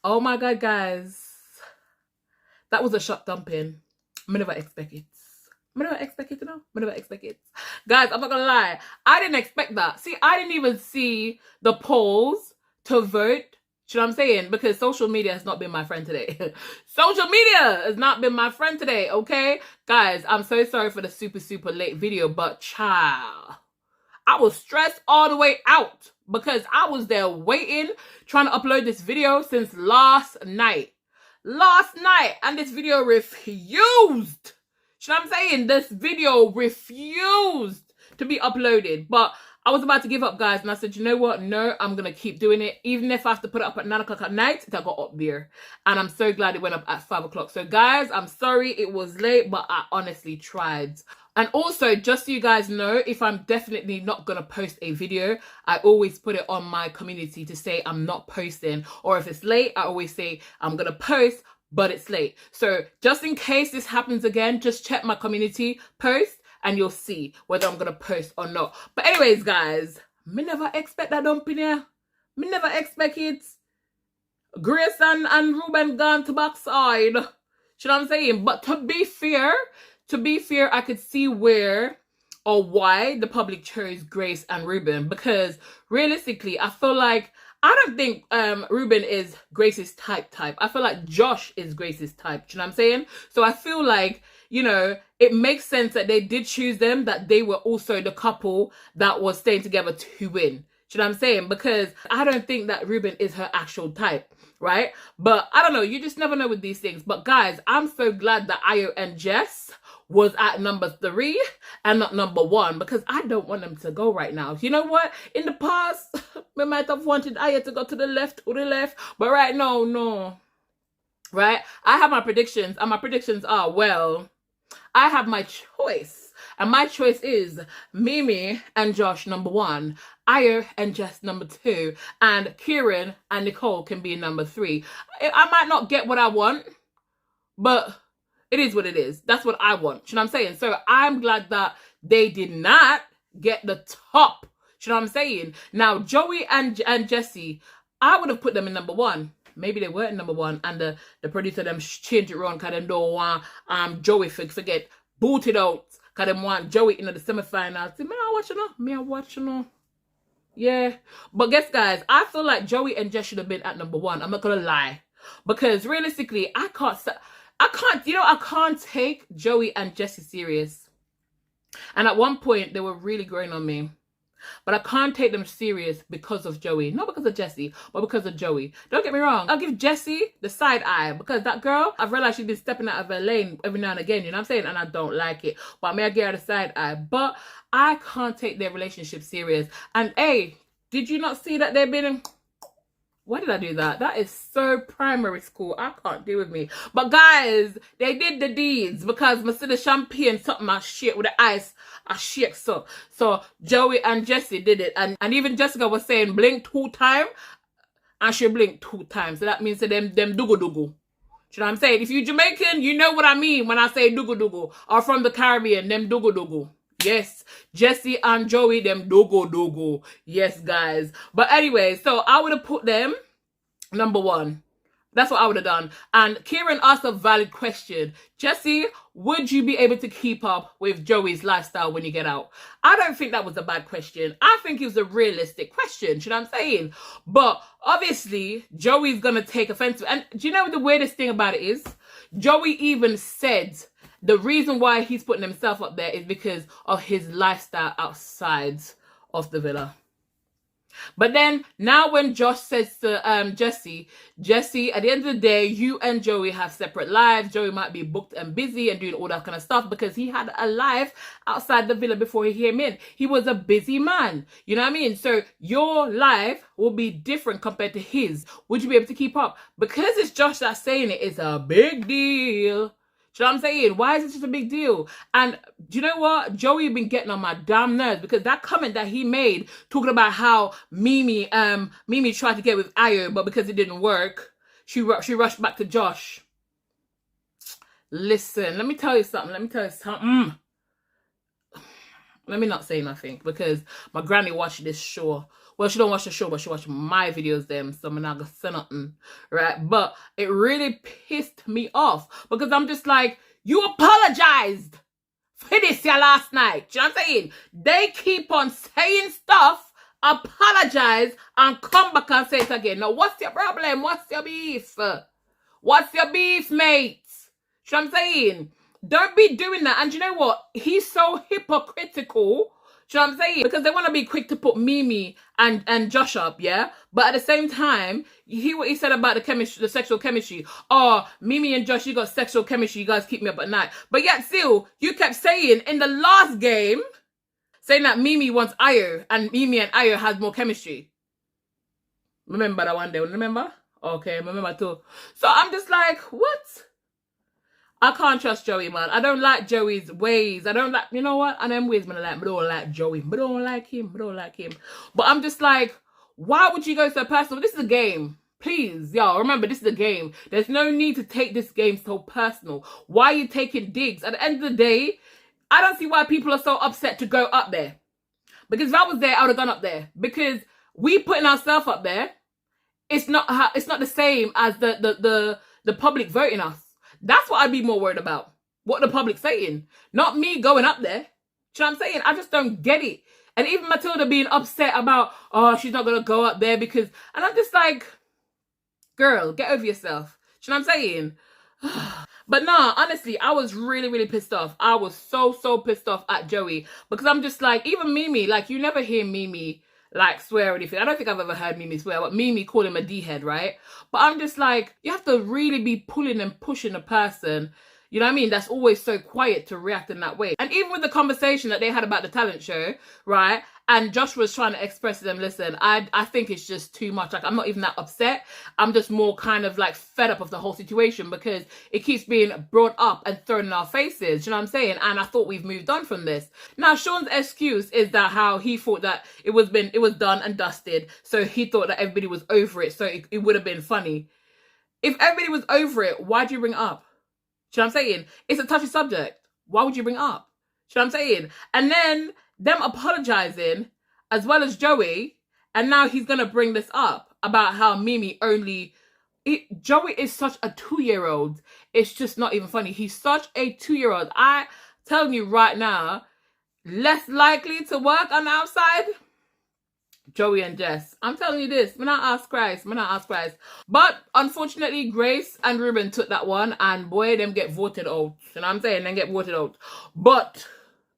Oh my god, guys. That was a shock dumping. I never expect it. I never expect it, you know? I never expect it. Guys, I'm not gonna lie. I didn't expect that. See, I didn't even see the polls to vote. You know what I'm saying? Because social media has not been my friend today. Social media has not been my friend today, okay? Guys, I'm so sorry for the super late video, but child, I was stressed all the way out because I was there waiting, trying to upload this video since last night. And this video refused. You know what I'm saying? This video refused to be uploaded. But I was about to give up, guys, and I said, you know what? No, I'm going to keep doing it. Even if I have to put it up at 9 o'clock at night, that got up there. And I'm so glad it went up at 5 o'clock. So, guys, I'm sorry it was late, but I honestly tried. And also, just so you guys know, if I'm definitely not going to post a video, I always put it on my community to say I'm not posting. Or if it's late, I always say I'm going to post, but it's late. So just in case this happens again, just check my community post and you'll see whether I'm going to post or not. But anyways, guys, me never expect that dumping here. Me never expect it. Grace and Reuben gone to backside. You know what I'm saying? But to be fair, I could see where or why the public chose Grace and Reuben, because realistically, I feel like I don't think Reuben is Grace's type. I feel like Josh is Grace's type. Do you know what I'm saying? So I feel like, you know, it makes sense that they did choose them, that they were also the couple that was staying together to win. Do you know what I'm saying? Because I don't think that Reuben is her actual type, right? But I don't know. You just never know with these things. But guys, I'm so glad that Ayo and Jess was at number 3 and not number 1, because I don't want them to go right now. You know what? In the past, we might have wanted Ayo to go to the left, but right now, no. Right? I have my predictions, and my predictions are, well, I have my choice, and my choice is Mimii and Josh number 1, Ayo and Jess number 2, and Kieran and Nicole can be number 3. I might not get what I want, but it is what it is. That's what I want. You know what I'm saying? So I'm glad that they did not get the top. You know what I'm saying? Now, Joey and Jesse, I would have put them in number 1. Maybe they weren't number 1, and the producer them changed it around because they don't want Joey forget booted out because they want Joey in the semifinals. Me I watch you know. Yeah. But guess, guys, I feel like Joey and Jess should have been at number 1. I'm not gonna lie. Because realistically, I can't take Joey and Jesse serious. And at one point, they were really growing on me. But I can't take them serious because of Joey. Not because of Jesse, but because of Joey. Don't get me wrong. I'll give Jesse the side eye, because that girl, I've realized she's been stepping out of her lane every now and again. You know what I'm saying? And I don't like it. But may I give her the side eye? But I can't take their relationship serious. And hey, did you not see that they've been... Why did I do that? That is so primary school. I can't deal with me. But guys, they did the deeds, because I see the champagne something I shake with the ice. I shake so. So Joey and Jesse did it. And even Jessica was saying blink 2 times. And she blinked 2 times. So that means that them dugu. You know what I'm saying? If you Jamaican, you know what I mean when I say dugu. Or from the Caribbean, them dugu. Yes, Jesse and Joey, them dogo. Yes, guys. But anyway, so I would have put them number 1. That's what I would have done. And Kieran asked a valid question. Jesse, would you be able to keep up with Joey's lifestyle when you get out? I don't think that was a bad question. I think it was a realistic question. You know what I'm saying? But obviously, Joey's going to take offense to it. And do you know what the weirdest thing about it is? Joey even said... the reason why he's putting himself up there is because of his lifestyle outside of the villa. But then, now when Josh says to Jesse, at the end of the day, you and Joey have separate lives. Joey might be booked and busy and doing all that kind of stuff because he had a life outside the villa before he came in. He was a busy man. You know what I mean? So your life will be different compared to his. Would you be able to keep up? Because it's Josh that's saying it, it's a big deal. Do you know what I'm saying? Why is it such a big deal? And do you know what? Joey been getting on my damn nerves, because that comment that he made talking about how Mimii tried to get with Ayo, but because it didn't work, she rushed back to Josh. Listen, let me tell you something. Let me not say nothing, because my granny watched this show Well, she don't watch the show, but she watch my videos them, so I'm not gonna say nothing, right? But it really pissed me off because I'm just like, you apologized for this your last night. Do you know what I'm saying? They keep on saying stuff, apologize, and come back and say it again. Now, what's your problem? What's your beef? What's your beef, mate? Do you know what I'm saying? Don't be doing that. And you know what? He's so hypocritical. Do you know what I'm saying? Because they want to be quick to put Mimii and Josh up, yeah? But at the same time, you hear what he said about the chemistry, the sexual chemistry. Oh, Mimii and Josh, you got sexual chemistry. You guys keep me up at night. But yet still, you kept saying in the last game, saying that Mimii wants Ayo and Mimii and Ayo has more chemistry. Remember that one day? Remember? Okay, remember too. So I'm just like, what? I can't trust Joey, man. I don't like Joey's ways. I don't like, you know what? And them ways, man, I don't like Joey. I don't like him. I don't like him. But I'm just like, why would you go so personal? This is a game. Please, y'all, remember, this is a game. There's no need to take this game so personal. Why are you taking digs? At the end of the day, I don't see why people are so upset to go up there. Because if I was there, I would have gone up there. Because we putting ourselves up there, it's not the same as the public voting us. That's what I'd be more worried about. What the public's saying. Not me going up there. Do you know what I'm saying? I just don't get it. And even Matilda being upset about, oh, she's not going to go up there because... And I'm just like, girl, get over yourself. Do you know what I'm saying? But nah, honestly, I was really, really pissed off. I was so pissed off at Joey. Because I'm just like, even Mimii, like, you never hear Mimii like swear or anything. I don't think I've ever heard Mimii swear, but Mimii call him a D-head, right? But I'm just like, you have to really be pulling and pushing a person, you know what I mean, that's always so quiet to react in that way. And even with the conversation that they had about the talent show, right? And Josh was trying to express to them, listen, I think it's just too much. Like, I'm not even that upset. I'm just more kind of like fed up of the whole situation because it keeps being brought up and thrown in our faces. You know what I'm saying? And I thought we've moved on from this. Now, Sean's excuse is that how he thought that it was done and dusted. So he thought that everybody was over it. So it would have been funny. If everybody was over it, why'd you bring it up? Do you know what I'm saying? It's a touchy subject. Why would you bring it up? Do you know what I'm saying? And then them apologizing as well as Joey, and now he's gonna bring this up about how Mimii only... Joey is such a 2-year-old. It's just not even funny. He's such a 2-year-old. I telling you right now, less likely to work on the outside, Joey and Jess. I'm telling you this. I'm not ask Christ. But unfortunately, Grace and Reuben took that one, and boy, them get voted out. You know what I'm saying? They get voted out. But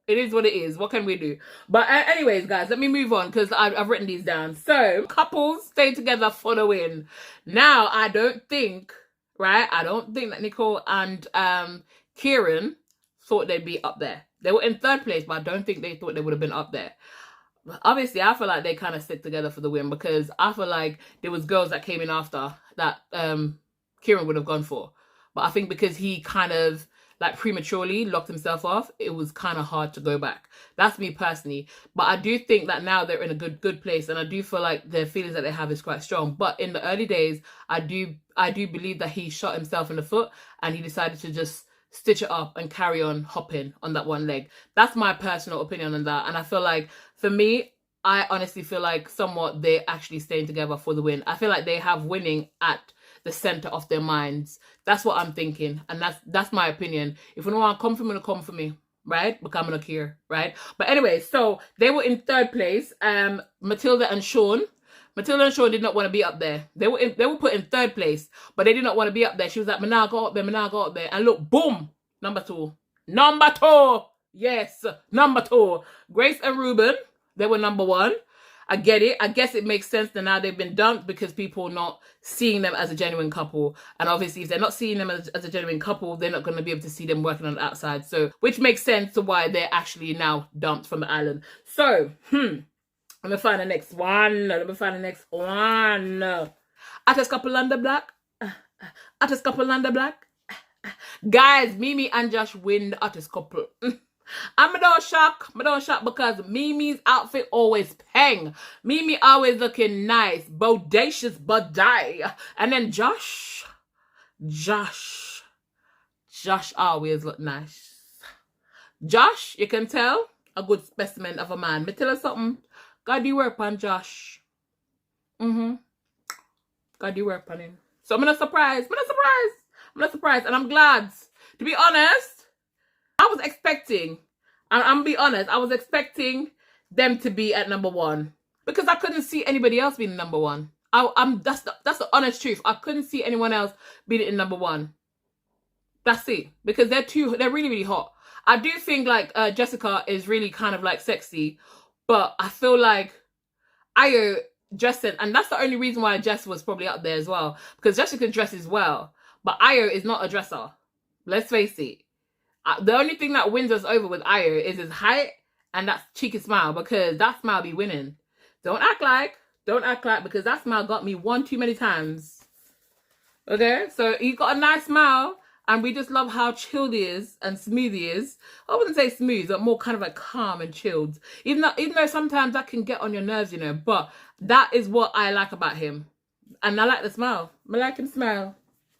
it is what it is. What can we do? But anyways, guys, let me move on because I've written these down. So, couples stay together for the win. Now, I don't think that Nicole and Kieran thought they'd be up there. They were in 3rd place, but I don't think they thought they would have been up there. Obviously, I feel like they kind of stick together for the win because I feel like there was girls that came in after that Kieran would have gone for. But I think because he kind of like prematurely locked himself off, it was kind of hard to go back. That's me personally. But I do think that now they're in a good place, and I do feel like the feelings that they have is quite strong. But in the early days, I do believe that he shot himself in the foot and he decided to just stitch it up and carry on hopping on that one leg. That's my personal opinion on that. And I feel like, for me, I honestly feel like somewhat they're actually staying together for the win. I feel like they have winning at the center of their minds. That's what I'm thinking. And that's my opinion. If you don't want to come for me, right? Because I'm not here, right? But anyway, so they were in 3rd place. Matilda and Sean did not want to be up there. They were put in 3rd place, but they did not want to be up there. She was like, "Mana, go up there." And look, boom, number 2. Yes, number 2. Grace and Reuben, they were number 1. I get it. I guess it makes sense that now they've been dumped because people are not seeing them as a genuine couple. And obviously, if they're not seeing them as a genuine couple, they're not going to be able to see them working on the outside. So, which makes sense to why they're actually now dumped from the island. So, let me find the next one. Hottest couple under black. Guys, Mimii and Josh win the hottest couple. I don't shock because Mimi's outfit always peng. Mimii always looking nice, bodacious, budai. And then Josh always look nice. Josh, you can tell, a good specimen of a man. Me tell you something. God do work on Josh. God, you work on him. So I'm not surprised. I'm not surprised. And I'm glad. To be honest, I was expecting, I'm gonna be honest, I was expecting them to be at number one. Because I couldn't see anybody else being number one. That's the honest truth. I couldn't see anyone else being in number one. That's it. Because they're really, really hot. I do think like Jessica is really kind of like sexy, but I feel like Ayo dressing, and that's the only reason why Jess was probably up there as well, because Jessica dresses well, but Ayo is not a dresser. Let's face it. The only thing that wins us over with Ayo is his height and that cheeky smile, because that smile be winning. Don't act like, because that smile got me one too many times. Okay, so he got a nice smile, and we just love how chilled he is and smooth he is. I wouldn't say smooth, but more kind of like calm and chilled. Even though sometimes that can get on your nerves, you know, but that is what I like about him. And I like the smile. I like him smile.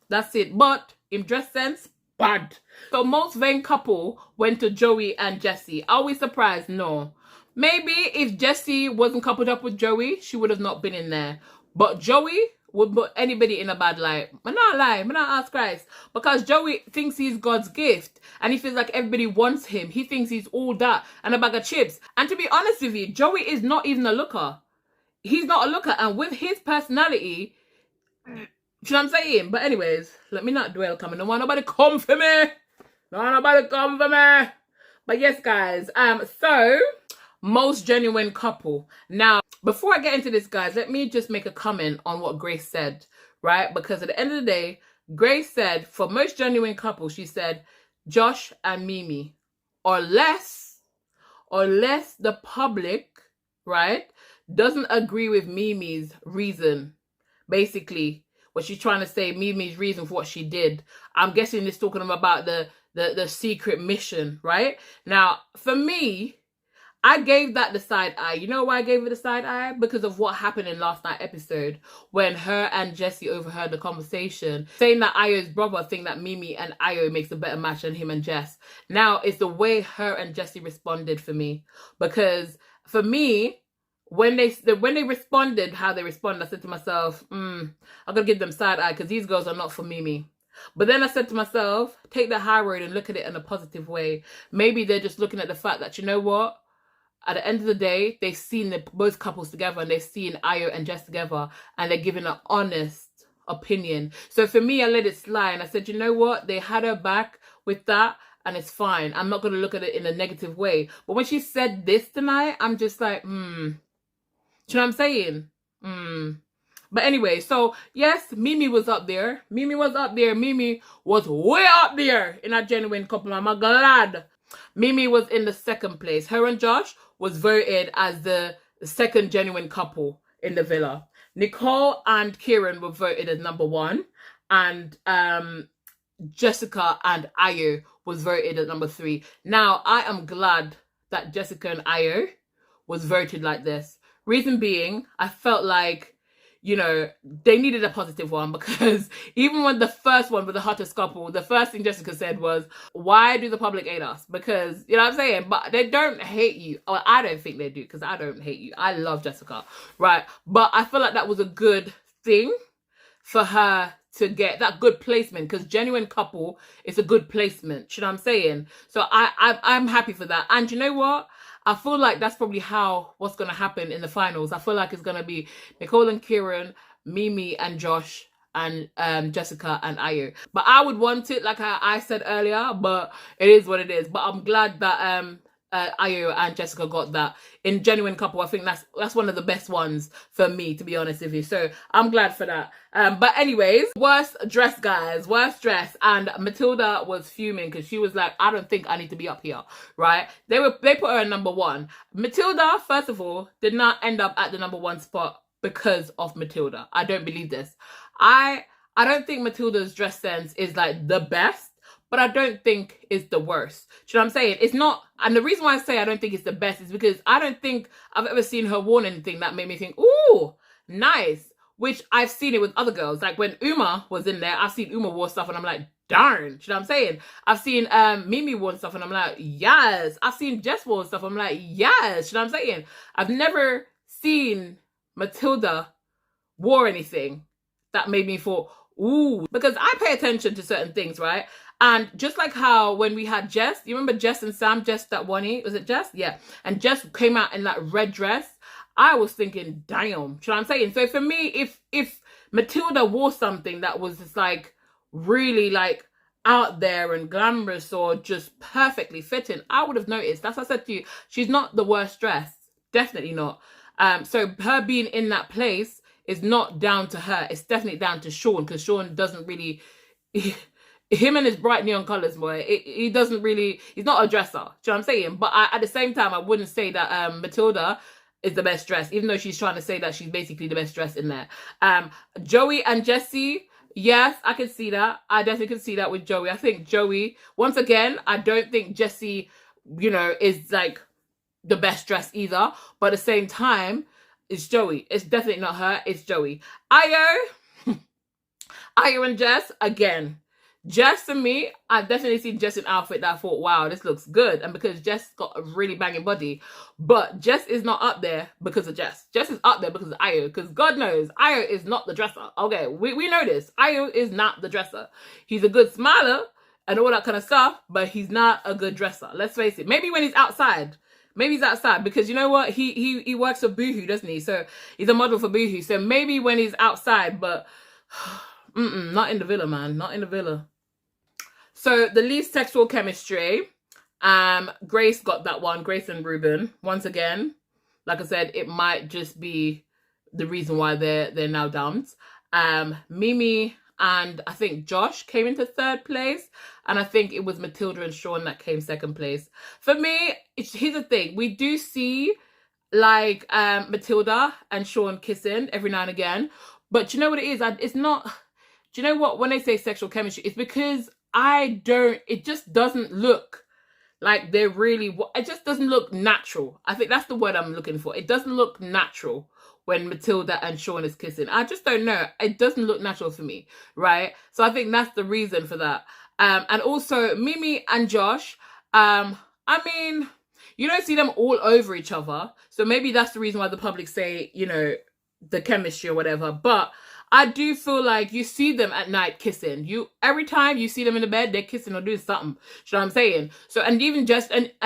That's it. But in dress sense, bad. So most vain couple went to Joey and Jessie. Are we surprised? No. Maybe if Jessie wasn't coupled up with Joey, she would have not been in there. But Joey would put anybody in a bad light. I'm not lying. I'm not ask Christ. Because Joey thinks he's God's gift. And he feels like everybody wants him. He thinks he's all that and a bag of chips. And to be honest with you, Joey is not even a looker. He's not a looker. And with his personality, you know what I'm saying? But anyways, let me not dwell. Coming. No want nobody come for me. No want nobody come for me. But yes, guys. So most genuine couple. Now, before I get into this, guys, let me just make a comment on what Grace said, right? Because at the end of the day, Grace said, for most genuine couple, she said, Josh and Mimii, or less the public, right, doesn't agree with Mimi's reason. Basically, what she's trying to say, Mimi's reason for what she did. I'm guessing it's talking about the secret mission, right? Now, for me, I gave that the side eye. You know why I gave it the side eye? Because of what happened in last night's episode when her and Jessie overheard the conversation, saying that Ayo's brother think that Mimii and Ayo makes a better match than him and Jess. Now, it's the way her and Jessie responded for me. Because for me, when they responded, how they responded, I said to myself, I'm going to give them side eye because these girls are not for Mimii. But then I said to myself, take the high road and look at it in a positive way. Maybe they're just looking at the fact that, you know what? At the end of the day, they've seen both couples together and they've seen Ayo and Jess together and they're giving an honest opinion. So for me, I let it slide and I said, you know what? They had her back with that and it's fine. I'm not going to look at it in a negative way. But when she said this tonight, I'm just like, Do you know what I'm saying? But anyway, so yes, Mimii was up there. Mimii was way up there in a genuine couple. I'm glad. Mimii was in the second place. Her and Josh was voted as the second genuine couple in the villa. Nicole and Kieran were voted as number one. And Jessica and Ayo was voted as number 3. Now, I am glad that Jessica and Ayo was voted like this. Reason being, I felt like, you know, they needed a positive one because even when the first one with the hottest couple, the first thing Jessica said was, why do the public hate us? Because, you know what I'm saying? But they don't hate you. Or I don't think they do because I don't hate you. I love Jessica, right? But I feel like that was a good thing for her to get that good placement because genuine couple is a good placement. You know what I'm saying? So I'm happy for that. And you know what? I feel like that's probably what's going to happen in the finals. I feel like it's going to be Nicole and Kieran, Mimii and Josh, and Jessica and Ayo. But I would want it, like I said earlier, but it is what it is. But I'm glad that Ayo and Jessica got that. In genuine couple, I think that's one of the best ones for me, to be honest with you. So I'm glad for that. But anyways, worst dress, guys. Worst dress. And Matilda was fuming because she was like, I don't think I need to be up here, right? They put her in number 1. Matilda, first of all, did not end up at the number 1 spot because of Matilda. I don't believe this. I don't think Matilda's dress sense is like the best, but I don't think it's the worst. Do you know what I'm saying? It's not, and the reason why I say I don't think it's the best is because I don't think I've ever seen her worn anything that made me think, ooh, nice. Which I've seen it with other girls. Like when Uma was in there, I've seen Uma wore stuff and I'm like, darn. Do you know what I'm saying? I've seen Mimii wore stuff and I'm like, yes. I've seen Jess wore stuff. I'm like, yes. Do you know what I'm saying? I've never seen Matilda wore anything that made me thought, ooh, because I pay attention to certain things, right? And just like how when we had Jess, you remember Jess and Sam, Jess that one, was it Jess? Yeah. And Jess came out in that red dress. I was thinking, damn, you know what I'm saying? So for me, if Matilda wore something that was just like really like out there and glamorous or just perfectly fitting, I would have noticed. That's what I said to you. She's not the worst dressed. Definitely not. So her being in that place is not down to her. It's definitely down to Sean, because Sean doesn't really... him and his bright neon colors, boy, he doesn't really... He's not a dresser. Do you know what I'm saying? But at the same time, I wouldn't say that Matilda is the best dressed, even though she's trying to say that she's basically the best dressed in there. Joey and Jessie, yes, I can see that. I definitely can see that with Joey. I think Joey, once again, I don't think Jessie, you know, is like the best dressed either. But at the same time, it's Joey. It's definitely not her. It's Joey. Ayo and Jess, again. Jess and me, I've definitely seen Jess in outfit that I thought, wow, this looks good. And because Jess got a really banging body. But Jess is not up there because of Jess. Jess is up there because of Ayo. Because God knows, Ayo is not the dresser. Okay, we know this. Ayo is not the dresser. He's a good smiler and all that kind of stuff, but he's not a good dresser. Let's face it. Maybe when he's outside. Maybe he's outside, because you know what? He works for Boohoo, doesn't he? So he's a model for Boohoo. So maybe when he's outside, but not in the villa, man. Not in the villa. So the least sexual chemistry, Grace got that one. Grace and Reuben. Once again, like I said, it might just be the reason why they're now dumped. Mimii and I think Josh came into third place, and I think it was Matilda and Sean that came second place. For me, here's the thing: we do see like Matilda and Sean kissing every now and again, but you know what it is? It's not. Do you know what? When they say sexual chemistry, it's because it just doesn't look like they're really, it just doesn't look natural. I think that's the word I'm looking for. It doesn't look natural when Matilda and Sean is kissing. I just don't know. It doesn't look natural for me, right? So I think that's the reason for that. And also Mimii and Josh, I mean, you don't see them all over each other. So maybe that's the reason why the public say, you know, the chemistry or whatever. But I do feel like you see them at night kissing. Every time you see them in the bed, they're kissing or doing something. You know what I'm saying? So, and even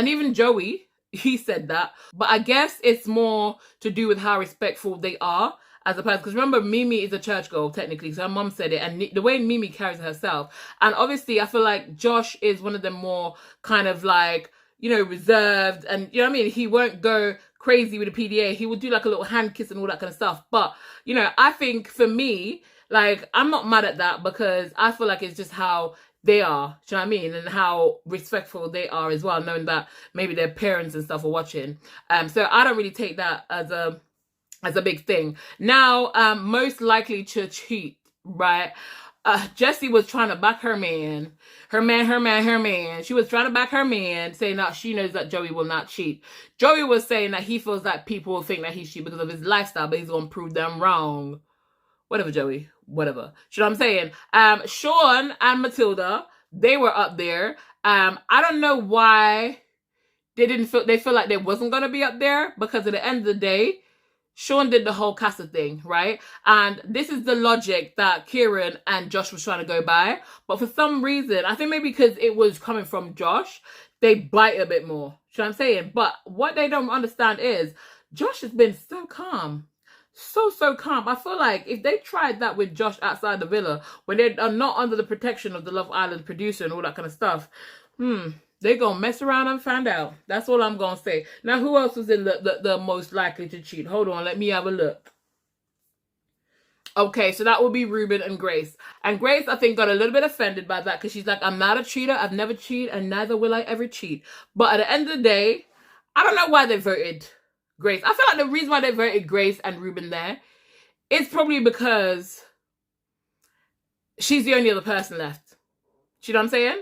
even Joey, he said that. But I guess it's more to do with how respectful they are as a person. Because remember, Mimii is a church girl, technically. So her mom said it. And the way Mimii carries herself. And obviously, I feel like Josh is one of them more kind of like, you know, reserved. And, you know what I mean? He won't go crazy with the PDA. He would do like a little hand kiss and all that kind of stuff. But, you know, I think for me, like, I'm not mad at that, because I feel like it's just how they are. Do you know what I mean? And how respectful they are as well, knowing that maybe their parents and stuff are watching. So I don't really take that as a big thing. Now, most likely to cheat, right? Jessie was trying to back her man. She was trying to back her man, saying that she knows that Joey will not cheat. Joey was saying that he feels that people will think that he's cheat because of his lifestyle, but he's going to prove them wrong. Whatever, Joey. Whatever. You know what I'm saying? Sean and Matilda, they were up there. I don't know why they feel like they wasn't going to be up there, because at the end of the day, Sean did the whole Casa thing, right? And this is the logic that Kieran and Josh was trying to go by. But for some reason, I think maybe because it was coming from Josh, they bite a bit more. You know what I'm saying? But what they don't understand is Josh has been so calm. So calm. I feel like if they tried that with Josh outside the villa, when they are not under the protection of the Love Island producer and all that kind of stuff, they're going to mess around and find out. That's all I'm going to say. Now, who else was in the most likely to cheat? Hold on, let me have a look. Okay, so that would be Reuben and Grace. And Grace, I think, got a little bit offended by that, because she's like, I'm not a cheater. I've never cheated, and neither will I ever cheat. But at the end of the day, I don't know why they voted Grace. I feel like the reason why they voted Grace and Reuben there is probably because she's the only other person left. You know what I'm saying?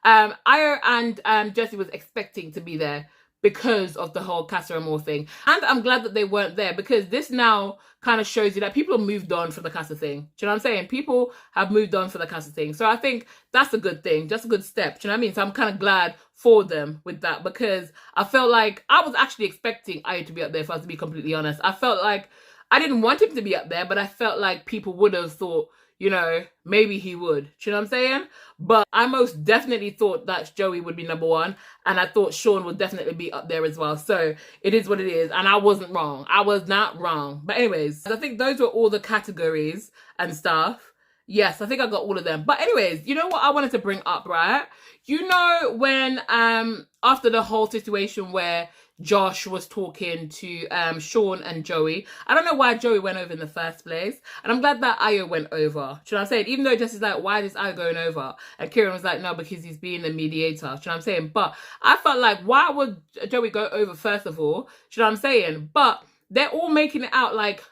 Ayo and Jessie was expecting to be there because of the whole Casa Amor thing. And I'm glad that they weren't there, because this now kind of shows you that people have moved on for the Casa thing. Do you know what I'm saying? People have moved on for the Casa thing. So I think that's a good thing. Just a good step. Do you know what I mean? So I'm kind of glad for them with that, because I felt like I was actually expecting Ayo to be up there, if I was to be completely honest. I felt like I didn't want him to be up there, but I felt like people would have thought, you know, maybe he would. Do you know what I'm saying? But I most definitely thought that Joey would be number one. And I thought Sean would definitely be up there as well. So it is what it is. And I wasn't wrong. I was not wrong. But anyways, I think those were all the categories and stuff. Yes, I think I got all of them. But anyways, you know what I wanted to bring up, right? You know when after the whole situation where Josh was talking to Sean and Joey. I don't know why Joey went over in the first place. And I'm glad that Ayo went over. Do you know what I'm saying? Even though Jess is like, why is Ayo going over? And Kieran was like, no, because he's being the mediator. Do you know what I'm saying? But I felt like, why would Joey go over first of all? Do you know what I'm saying? But they're all making it out like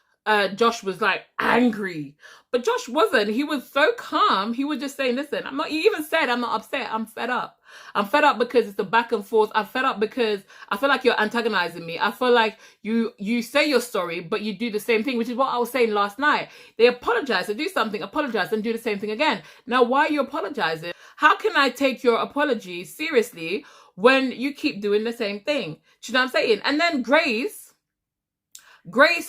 Josh was like angry. But Josh wasn't. He was so calm. He was just saying, listen, he even said, I'm not upset. I'm fed up. I'm fed up because it's the back and forth. I'm fed up because I feel like you're antagonizing me. I feel like you say you're sorry, but you do the same thing, which is what I was saying last night. They apologize, they do something, apologize, and do the same thing again. Now, why are you apologizing? How can I take your apology seriously when you keep doing the same thing? Do you know what I'm saying? And then Grace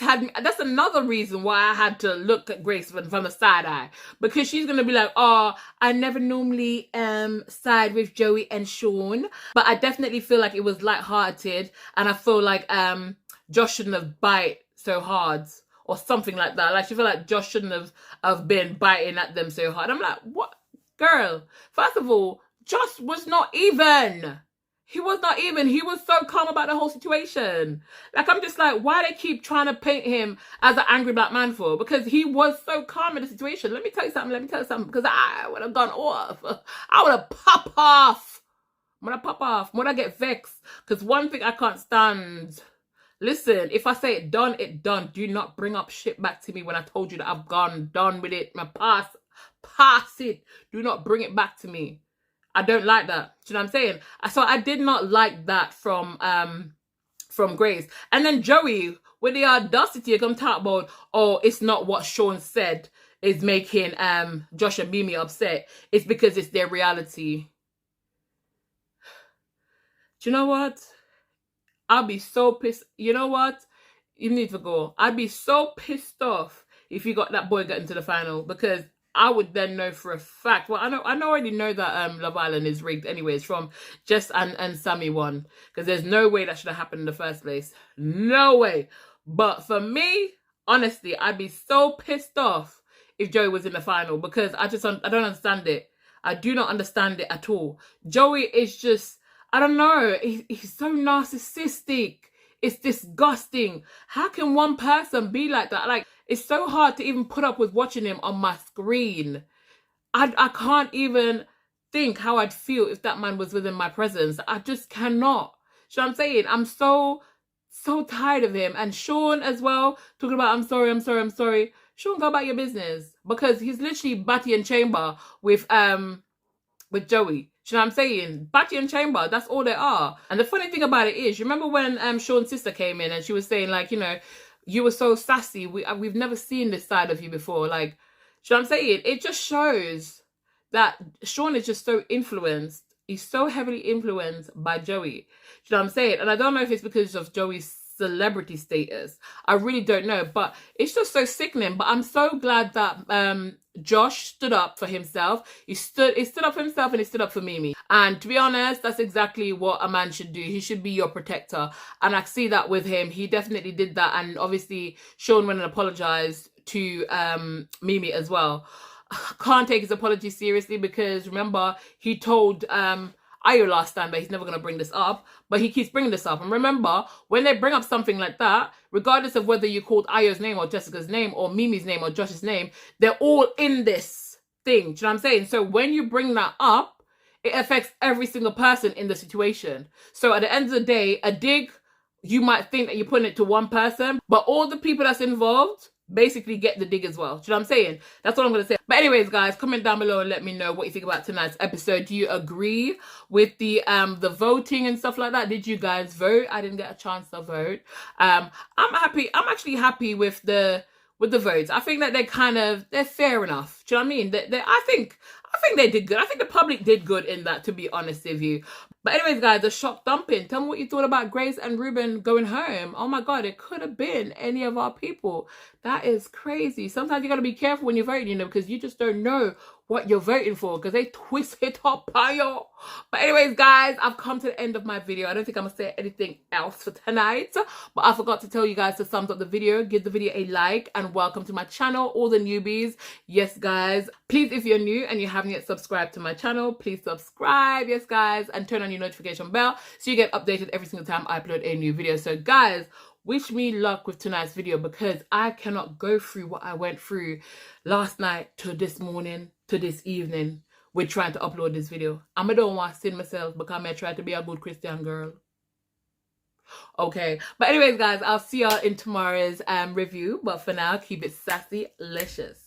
had, that's another reason why I had to look at Grace from the side eye. Because she's going to be like, oh, I never normally side with Joey and Sean. But I definitely feel like it was lighthearted. And I feel like Josh shouldn't have bite so hard. Or something like that. Like, she feel like Josh shouldn't have been biting at them so hard. I'm like, what? Girl, first of all, Josh was not even... He was not even. He was so calm about the whole situation. Like, I'm just like, why they keep trying to paint him as an angry black man for? Because he was so calm in the situation. Let me tell you something. Because I would have gone off. I would have popped off. When I get vexed. Because one thing I can't stand. Listen, if I say it done, it done. Do not bring up shit back to me when I told you that I've gone done with it. My past it. Do not bring it back to me. I don't like that. Do you know what I'm saying? So I did not like that from Grace. And then Joey, with the audacity to come talk about, oh, it's not what Sean said is making Josh and Mimii upset. It's because it's their reality. Do you know what? I'll be so pissed. You know what? You need to go. I'd be so pissed off if you got that boy getting to the final, because I would then know for a fact. Well, I already know that Love Island is rigged anyways from Jess and Sammy won. Because there's no way that should have happened in the first place. No way. But for me, honestly, I'd be so pissed off if Joey was in the final. Because I don't understand it. I do not understand it at all. Joey is just, I don't know. He's so narcissistic. It's disgusting. How can one person be like that? Like, it's so hard to even put up with watching him on my screen. I can't even think how I'd feel if that man was within my presence. I just cannot. You know what I'm saying? I'm so tired of him. And Sean as well, talking about, I'm sorry. Sean, go about your business. Because he's literally Batty and Chamber with Joey. Do you know what I'm saying? Batty and Chamber, that's all they are. And the funny thing about it is, you remember when Sean's sister came in and she was saying, like, you know, you were so sassy. We've never seen this side of you before. Like, do you know what I'm saying? It just shows that Sean is just so influenced. He's so heavily influenced by Joey. Do you know what I'm saying? And I don't know if it's because of Joey's celebrity status. I really don't know. But it's just so sickening. But I'm so glad that Josh stood up for himself. He stood up for himself and he stood up for Mimii. And to be honest, that's exactly what a man should do. He should be your protector. And I see that with him. He definitely did that. And obviously, Sean went and apologized to Mimii as well. Can't take his apology seriously because remember, he told Ayo last time that he's never going to bring this up, but he keeps bringing this up. And remember, when they bring up something like that, regardless of whether you called Ayo's name or Jessica's name or Mimi's name or Josh's name, they're all in this thing. Do you know what I'm saying? So when you bring that up, it affects every single person in the situation. So at the end of the day, a dig, you might think that you're putting it to one person, but all the people that's involved basically get the dig as well. Do you know what I'm saying? That's what I'm going to say. But anyways, guys, comment down below and let me know what you think about tonight's episode. Do you agree with the voting and stuff like that? Did you guys vote? I didn't get a chance to vote. I'm happy. I'm actually happy with the votes. I think that they're fair enough. Do you know what I mean? I think they did good. I think the public did good in that, to be honest with you. But anyways, guys, the shock dumping. Tell me what you thought about Grace and Reuben going home. Oh my God, it could have been any of our people. That is crazy. Sometimes you got to be careful when you're voting, you know, because you just don't know what you're voting for because they twist it up by you. But anyways, guys, I've come to the end of my video. I don't think I'm going to say anything else for tonight. But I forgot to tell you guys to thumbs up the video, give the video a like, and welcome to my channel, all the newbies. Yes, guys. Please, if you're new and you haven't yet subscribed to my channel, please subscribe. Yes, guys. And turn on your notification bell so you get updated every single time I upload a new video. So, guys, wish me luck with tonight's video because I cannot go through what I went through last night to this morning to this evening with trying to upload this video. I don't want to sin myself because I try to be a good Christian girl. Okay, but anyways, guys, I'll see y'all in tomorrow's review. But for now, keep it sassy, licious.